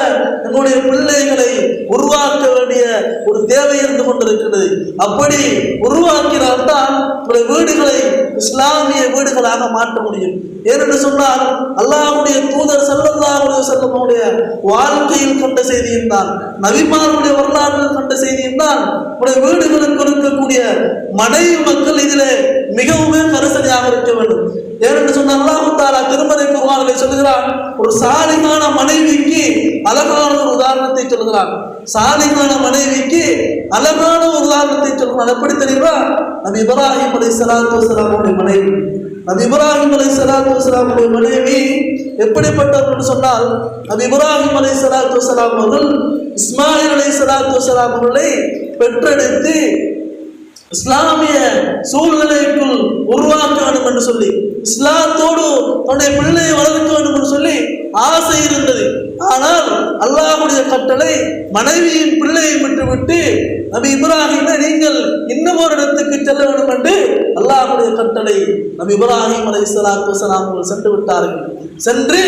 எங்களுடைய பிள்ளைகளை உருவாக்க வேண்டிய ஒரு தேவை இருந்து கொண்டிருக்கிறது. அப்படி உருவாக்கினால்தான் உடைய வீடுகளை இஸ்லாமிய வீடுகளாக மாற்ற முடியும். ஏனென்று சொன்னால் அல்லாஹ்வுடைய தூதர் ஸல்லல்லாஹு அலைஹி வஸல்லம் வாழ்க்கையில் கண்ட செய்தியும் தான், நபிமார்களுடைய வரலாற்றில் கண்ட செய்தியும் தான் உடைய வீடுகளுக்கு இருக்கக்கூடிய மனைவி மக்கள் இதிலே மிகவுமே கரிசனையாக இருக்க வேண்டும். ஏனென்று சொன்ன அல்லாஹ் தஆலா திருமறை குர்ஆனிலே சொல்கிறான், ஒரு சாலிகான மனைவிக்கு அழகான ஒரு உதாரணத்தை சொல்கிறான். சாலிகான மனைவிக்கு அழகான ஒரு உதாரணத்தை சொல்கிறான். எப்படி தெரியுமா? நபி இப்ராஹிம் அலைஹிஸ்ஸலாத்து வஸ்ஸலாமுடைய மனைவி, நபி இப்ராஹிம் அலைஹிஸ்ஸலாத்து வஸ்ஸலாமுடைய மனைவி எப்படிப்பட்டவர் என்று சொன்னால், நபி இப்ராஹிம் அலைஹிஸ்ஸலாத்து வஸ்ஸலாம் அவர்கள் இஸ்மாயில் அலைஹிஸ்ஸலாத்து வஸ்ஸலாம் அவர்களை பெற்றெடுத்து இஸ்லாமிய சூழ்நிலைக்குள் உருவாக்க வேண்டும் என்று சொல்லி, இஸ்லாத்தோடு தன்னுடைய பிள்ளையை வளர்க்க வேண்டும் என்று சொல்லி ஆசை இருந்தது. ஆனால் அல்லாஹ்வுடைய கட்டளை மனைவியின் பிள்ளையை விட்டுவிட்டு நபி இப்ராஹிமை நீங்கள் இன்னும் ஒரு இடத்துக்கு செல்ல வேண்டும் என்று அல்லாஹ்வுடைய கட்டளை. நபி இப்ராஹிம் அலைஹிஸ்ஸலாத்து வஸ்ஸலாம் அவர்கள் சென்று விட்டார்கள். சென்று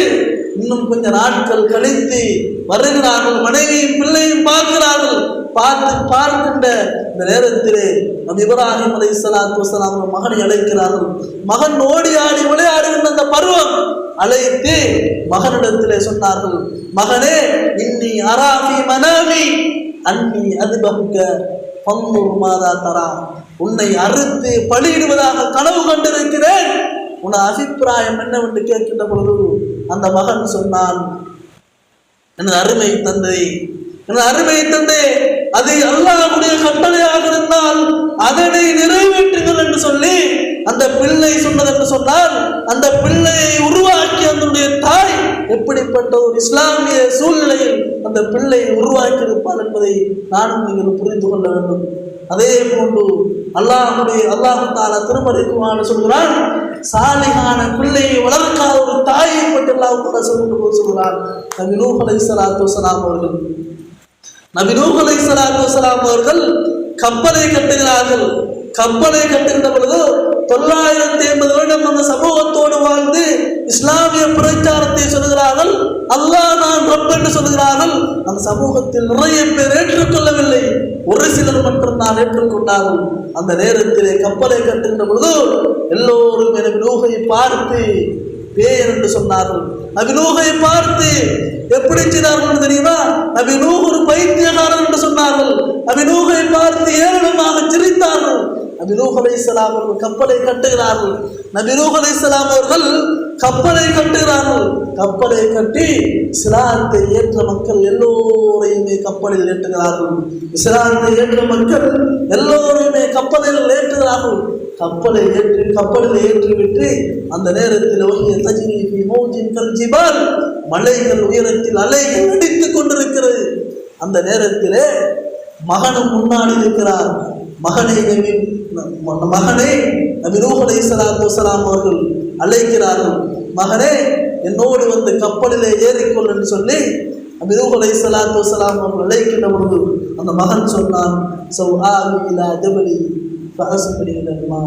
இன்னும் கொஞ்ச நாட்கள் கழித்து வருகிறார்கள். மனைவியும் பிள்ளையும் பார்க்கிறார்கள். பார்க்கின்ற இந்த நேரத்திலே நபி இப்ராஹிம் அலைஹிஸ்ஸலாத்து வஸ்ஸலாம் மகனை அழைக்கிறார்கள். மகன் ஓடி ஆடி விளையாடுகின்ற அந்த பருவம் அழைத்து மகனிடத்திலே சொன்னார்கள், மகனே, இன்னி அராஃபி மனாமி அன்னி அதுபக்க ஃபன்துர் மாதா தரா, உன்னை அறுத்து பலியிடுவதாக கனவு கண்டிருக்கிறேன், உன் அபிப்பிராயம் என்னவென்று கேட்கின்ற பொழுது அந்த மகன் சொன்னான், எனது அருமை தந்தை, எனது அருமை தந்தை, அது அல்லாஹ்வுடைய கட்டளையாக இருந்தால் அதனை நிறைவேற்றுங்கள் என்று சொல்லி அந்த பிள்ளை சொன்னது என்று சொன்னால், அந்த பிள்ளையை உருவாக்கி அதனுடைய தாய் எப்படிப்பட்ட ஒரு இஸ்லாமிய சூழ்நிலையில் அந்த பிள்ளையை உருவாக்கி இருப்பார் என்பதை நானும் நீங்கள் புரிந்து கொள்ள வேண்டும். அதே போன்று அல்லாஹ் தஆலா திருமறை குர்ஆனில் சொல்கிறான், சாலிகான பிள்ளையை வளர்க்காத ஒரு தாயை பற்றி அல்லாஹ் தஆலா சொல்கிறான். நபி நூஹ் அலைஹிஸ்ஸலாத்து வஸ்ஸலாம் அவர்கள், நபி நூஹ் அலைஹிஸ்ஸலாத்து வஸ்ஸலாம் அவர்கள் கப்பலை கட்டுகிறார்கள். கப்பலை கட்டுகின்ற பொழுது 950 வருடம் அந்த சமூகத்தோடு வாழ்ந்து இஸ்லாமிய பிரச்சாரத்தை சொல்கிறார்கள். அல்லாஹ் நான் ரப் என்று சொல்கிறார்கள். அந்த சமூகத்தில் நிறைய பேர் ஏற்றுக்கொள்ளவில்லை, ஒரு சிலர் மட்டும் தான் ஏற்றுக்கொண்டார்கள். அந்த நேரத்திலே கப்பலை கட்டுகின்ற பொழுது எல்லோரும் நபி நூஹை பார்த்து பேர் என்று சொன்னார்கள். நபி நூஹை பார்த்து எப்படி செய்தார்கள் தெரியுமா? நபி நூஹ் ஒரு பைத்தியக்காரன் என்று சொன்னார்கள். நபி நூஹை பார்த்து ஏளனமாக சிரித்தார்கள். நபி நூஹ் அலைஹிஸ்ஸலாம் அவர்கள் கப்பலை கட்டுகிறார்கள். நபி நூஹ் அலைஹிஸ்ஸலாம் அவர்கள் கப்பலை கட்டுகிறார்கள். கப்பலை கட்டி இஸ்லாத்தை ஏற்ற மக்கள் எல்லோரையுமே கப்பலில் ஏற்றுகிறார்கள். இஸ்லாத்தை ஏற்ற மக்கள் எல்லோரையுமே கப்பலில் ஏற்றுகிறார்கள். கப்பலில் ஏற்றிவிட்டு அந்த நேரத்தில் மலைகள் உயரத்தில் அலைகள் அடித்துக் கொண்டிருக்கிறது. அந்த நேரத்திலே மகனும் முன்னாடி இருக்கிறார். மகனை நபி நூஹ் அலைஹிஸ்ஸலாத்து வஸ்ஸலாம் அவர்கள் அழைக்கிறார்கள். மகனே, என்னோடு வந்து கப்பலிலே ஏறிக்கொள் என்று சொல்லி நபி நூஹ் அலைஹிஸ்ஸலாத்து வஸ்ஸலாம் அவர்கள் அழைக்கின்ற பொழுது அந்த மகன் சொன்னான், சௌஆவி இலா ஜபலி ஃபஅஸ்பிரி லமா,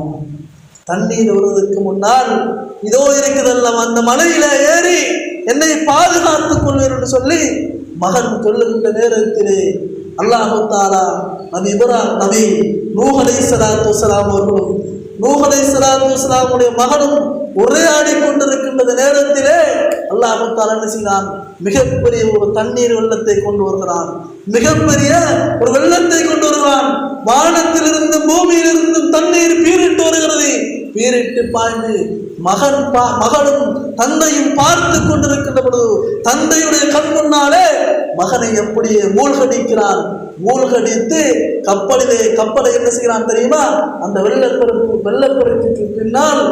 தண்ணீர் வருவதற்கு முன்னால் இதோ இருக்குதல்ல அந்த மலையில ஏறி என்னை பாதுகாத்துக் கொள்வேன் என்று சொல்லி மகன் சொல்லுகின்ற நேரத்திலே அல்லாஹ் தஆலா நபி நூஹ் அலைஹிஸ்ஸலாத்து வஸ்ஸலாம் அவர்களும் நூஹ் அலைஹிஸ்ஸலாத்து வஸ்ஸலாமுடைய மகனும் உரையாடி கொண்டிருக்கின்ற நேரத்திலே அல்லாஹ் தஆலா என்ன செய்தான்? மிகப்பெரிய ஒரு தண்ணீர் வெள்ளத்தை கொண்டு வருகிறான். மிகப்பெரிய ஒரு வெள்ளத்தை கொண்டு வருகிறான். வானத்தில் வீறிட்டு பாய்ந்து மகனும் தந்தையும் பார்த்து கொண்டிருக்கின்ற பொழுது தந்தையுடைய கண் முன்னாலே மகனை எப்படியே மூழ்கடிக்கிறான். மூழ்கடித்து கப்பலை என்ன செய்கிறான் தெரியுமா? அந்த வெள்ளப்பெருக்குக்கு பின்னால்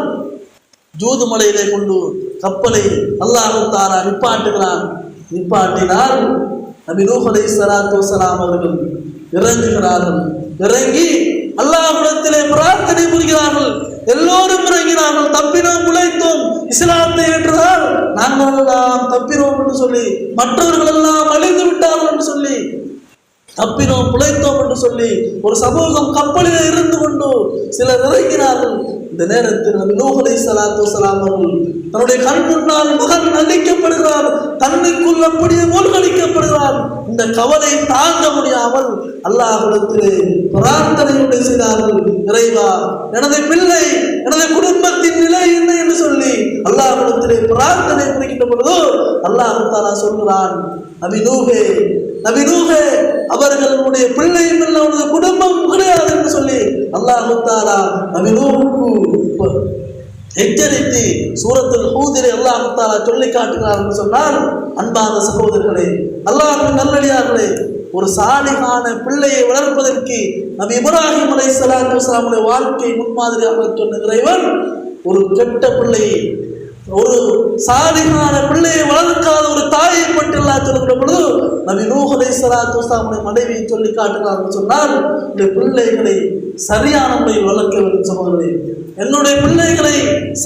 ஜூது மலையிலே கொண்டு கப்பலை அல்லாஹ் தஆலா நிப்பாட்டினால் நபி நூஹ் அலைஹிஸ்ஸலாத்து வஸலாம் அவர்கள் இறங்குகிறார்கள். இறங்கி அல்லாஹ்விடத்திலே பிரார்த்தனை புரிகிறார்கள். எல்லோரும் இறங்கினார்கள். தப்பினோம் பிழைத்தோம், இஸ்லாத்தை ஏற்றதால் நாங்கள் எல்லாம் தப்பினோம் என்று சொல்லி, மற்றவர்கள் எல்லாம் அழிந்து விட்டார்கள் என்று சொல்லி, தப்பினோம் பிழைத்தோம் என்று சொல்லி ஒரு சமூகம் கப்பலில் இருந்து கொண்டு சிலர் இறங்கினார்கள். இந்த நேரத்தில் நபி நூஹ் அலைஹிஸ்ஸலாத்து வஸலாம் அவர்கள் தன்னுடைய கண் முன்னால் மகன் அழிக்கப்படுகிறார், தன்னைக்குள் அப்படியே மூழ்கடிக்கப்படுகிறார். இந்த கவலை தாங்க முடியாமல் அல்லாஹ்விடத்திலே பிரார்த்தனை செய்தார்கள். இறைவா, எனது பிள்ளை, எனது குடும்பத்தின் நிலை என்ன என்று சொல்லி அல்லாஹ்விடத்திலே பிரார்த்தனை புரிகின்ற பொழுது அல்லாஹ் தஆலா சொல்கிறான், நபி நூஹே அவர்களுடைய பிள்ளையும் இல்லை, அவருடைய குடும்பம் கிடையாது என்று சொல்லி அல்லாஹ் தஆலா நபி நூஹுக்கு எச்சரித்து சூரத்துல் ஹூதிலே அல்லாஹ் தஆலா சொல்லி காட்டுகிறார் என்று சொன்னால், அன்பான சகோதரர்களே, அல்லாஹ்வின் நல்லடியார்களே, ஒரு சாலிகான பிள்ளையை வளர்ப்பதற்கு நபி இப்ராஹிம் அலைஹிஸ்ஸலாத்து வஸலாமுடைய வாழ்க்கை முன்மாதிரியாக சொன்ன இறைவன் ஒரு கெட்ட பிள்ளையை, ஒரு சாலிகான பிள்ளையை வளர்க்காத ஒரு தாயை பற்றி அல்லாஹ் சொல்கிற பொழுது நபி நூஹ் அலைஹிஸ்ஸலாத்து வஸலாமுடைய மனைவியை சொல்லி காட்டுகிறார் என்று சொன்னால், இந்த பிள்ளைகளை சரியான முறையில் வளர்க்க வேண்டும். சகோதரர்களே, என்னுடைய பிள்ளைகளை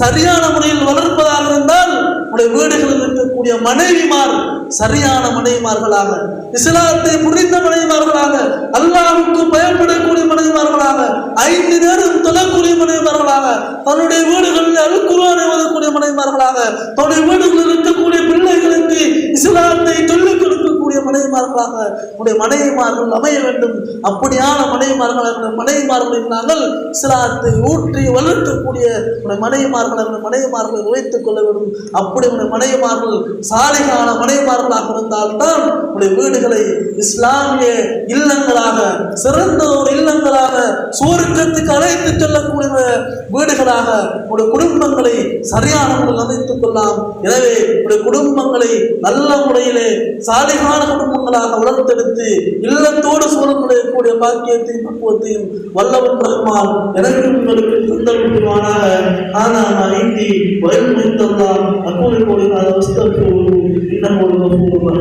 சரியான முறையில் வளர்ப்பதாக இருந்தால் உடைய வீடுகளில் இருக்கக்கூடிய மனைவிமார் சரியான மனைவிமார்களாக, இஸ்லாத்தை புரிந்த மனைவிமார்களாக, அல்லாஹ்வுக்கு பயப்படக்கூடிய மனைவிமார்களாக, 5 நேரம் தொழக்கூடிய மனைவிமார்களாக, தன்னுடைய வீடுகளில் அல்-குர்ஆனை ஓதக்கூடிய மனைவிமார்களாக, தன்னுடைய வீடுகளில் இருக்கக்கூடிய பிள்ளைகளுக்கு இஸ்லாத்தை சொல்லிக் கொடுக்கக்கூடிய மனைவிமார்களாக உடைய மனைவிமார்கள் அமைய வேண்டும். அப்படியான மனைவிமார்களை நாங்கள் இஸ்லாத்தை ஊற்றி வளர்க்கக்கூடிய மனைவிமார்களை வைத்துக் கொள்ள வேண்டும். அப்படி உடைய மனைவிமார்கள் சாலிகான மனைவிமார்களாக இருந்தால்தான் உடைய வீடுகளை இஸ்லாமிய இல்லங்களாக, சிறந்த ஒரு இல்லங்களாக, சுவர்க்கத்துக்கு அழைத்து செல்லக்கூடிய வீடுகளாக உடைய குடும்பங்களை சரியான முறையில் அமைத்துக் கொள்ளலாம். எனவே உடைய குடும்பங்களை நல்ல முறையிலே சாலிகான குடும்பங்களாக வளர்த்தெடுத்து இல்லத்தோடு சூழக்கூடிய பாக்கியத்தையும் பக்குவத்தையும் வல்லவன் ரஹ்மான் எனக்கு உங்களுக்கு தந்தல் புரிவானாக. ஆனா இந்தி வயல் முடித்தல்லா அக்கூலி போடுகிறார். இன்னும் ஒரு